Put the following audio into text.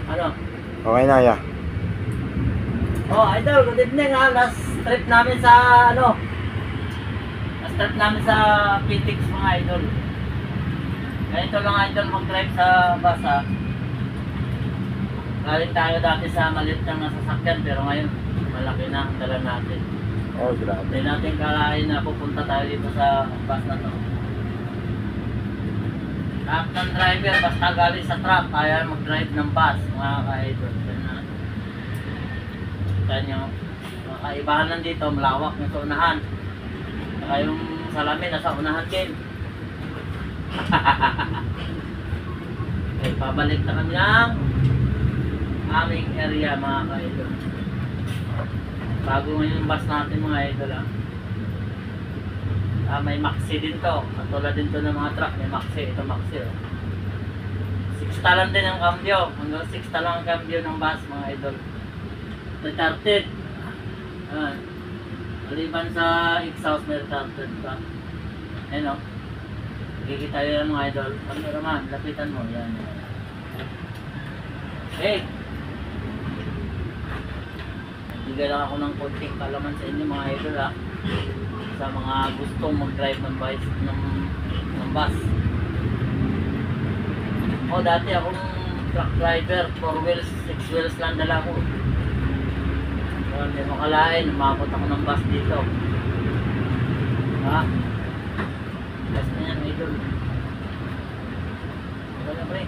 Ano? Okay na, ya. Oh, idol, good evening ha. Last trip namin sa ano? Last trip namin sa PTX mga idol. Ganito lang idol mag-drive sa bus ha. Galing tayo dati sa maliit ng nasasakyan pero ngayon malaki na ang dala natin. Oh, grabe. Hindi natin kalain na pupunta tayo dito sa bus na to. Lahat ng driver basta galing sa truck kaya mag-drive ng bus mga ka-idol. Yan yung kaibahan lang dito, malawak yung sa unahan. Saka yung salamin nasa unahan din. Okay, pabalik na kami ng aming area mga ka-idol. Bago ngayon yung bus natin mga idol may maxi din to. Katulad din to ng mga truck, may maxi. Ito maxi oh. 6 lang din ang cambio. Hanggang 6 lang ang cambio ng bus mga idol. Retarded. Maliban sa exhaust may retarded pa. Ayan o. Kikita yun mga idol. Cameraman, lapitan mo. Yan. Hey! Bigay lang ako ng konting kalaman sa inyo mga idol sa mga gustong mag-drive ng bus. Dati akong truck driver, 4 wheels, 6 wheels lang dala ko. Hindi makalain, umabot ako ng bus dito. Bus na yan, idol. Wala pre.